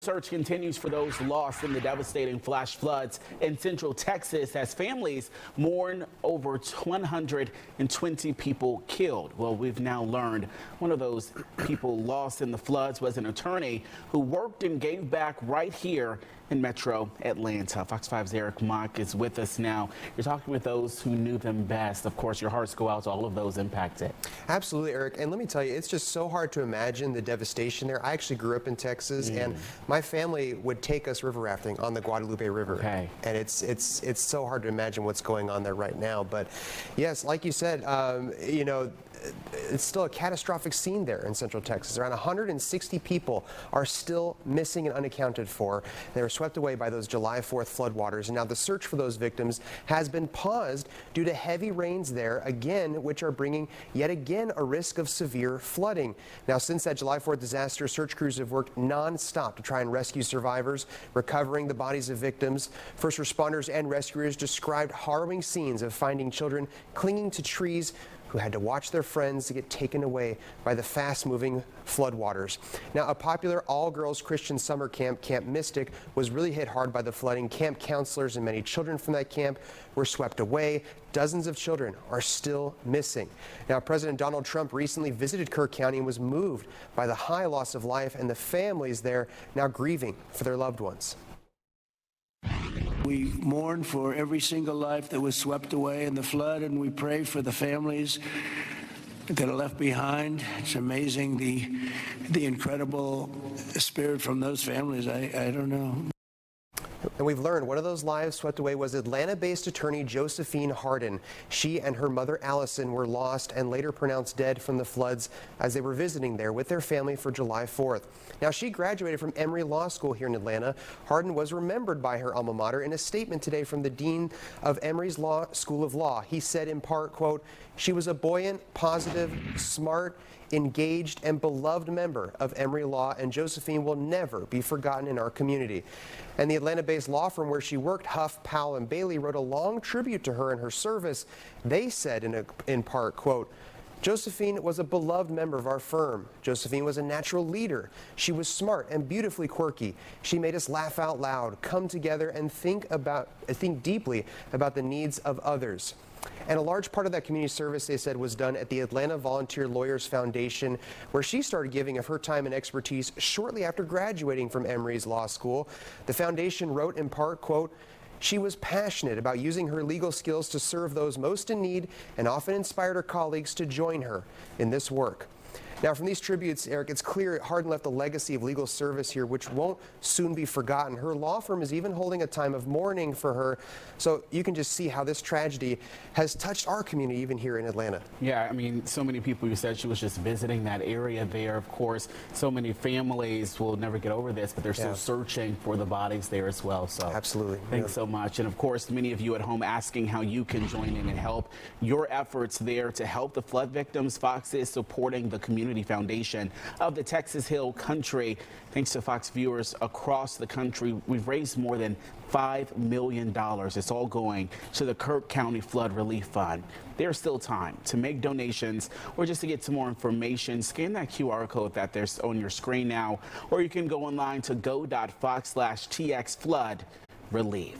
search continues for those lost in the devastating flash floods in central Texas as families mourn over 120 people killed. Well, we've now learned one of those people lost in the floods was an attorney who worked and gave back right here in Metro Atlanta. Fox 5's Eric Mock is with us now. You're talking with those who knew them best. Of course, your hearts go out to all of those impacted. Absolutely, Eric. And let me tell you, it's just so hard to imagine the devastation there. I actually grew up in Texas, and my family would take us river rafting on the Guadalupe River. Okay. And it's so hard to imagine what's going on there right now. But yes, like you said, you know, it's still a catastrophic scene there in central Texas. Around 160 people are still missing and unaccounted for. They were swept away by those July 4th floodwaters. And now the search for those victims has been paused due to heavy rains there again, which are bringing yet again a risk of severe flooding. Now, since that July 4th disaster, search crews have worked nonstop to try and rescue survivors, recovering the bodies of victims. First responders and rescuers described harrowing scenes of finding children clinging to trees who had to watch their friends get taken away by the fast-moving floodwaters. Now, a popular all-girls Christian summer camp, Camp Mystic, was really hit hard by the flooding. Camp counselors and many children from that camp were swept away. Dozens of children are still missing. Now, President Donald Trump recently visited Kirk County and was moved by the high loss of life and the families there now grieving for their loved ones. We mourn for every single life that was swept away in the flood, and we pray for the families that are left behind. It's amazing the incredible spirit from those families. I don't know. And we've learned one of those lives swept away was Atlanta-based attorney Josephine Hardin. She and her mother Allison were lost and later pronounced dead from the floods as they were visiting there with their family for July 4th. Now, she graduated from Emory Law School here in Atlanta. Hardin was remembered by her alma mater in a statement today from the dean of Emory's School of Law. He said in part, quote, "She was a buoyant, positive, smart, engaged, and beloved member of Emory Law, and Josephine will never be forgotten in our community." And the Atlanta-based law firm where she worked, Huff, Powell, and Bailey, wrote a long tribute to her and her service. They said in part, quote, "Josephine was a beloved member of our firm. Josephine was a natural leader. She was smart and beautifully quirky. She made us laugh out loud, come together, and think deeply about the needs of others." And a large part of that community service, they said, was done at the Atlanta Volunteer Lawyers Foundation, where she started giving of her time and expertise shortly after graduating from Emory's Law School. The foundation wrote in part, quote, "She was passionate about using her legal skills to serve those most in need and often inspired her colleagues to join her in this work." Now, from these tributes, Eric, it's clear Hardin left a legacy of legal service here, which won't soon be forgotten. Her law firm is even holding a time of mourning for her. So you can just see how this tragedy has touched our community, even here in Atlanta. Yeah, I mean, so many people, you said she was just visiting that area there. Of course, so many families will never get over this, but they're still searching for the bodies there as well. So absolutely. Thanks so much. And of course, many of you at home asking how you can join in and help. Your efforts there to help the flood victims, Fox is supporting the Community Foundation of the Texas Hill Country. Thanks to Fox viewers across the country, we've raised more than $5 million. It's all going to the Kirk County Flood Relief Fund. There's still time to make donations or just to get some more information. Scan that QR code that's on your screen now, or you can go online to go.fox/TXFloodRelief.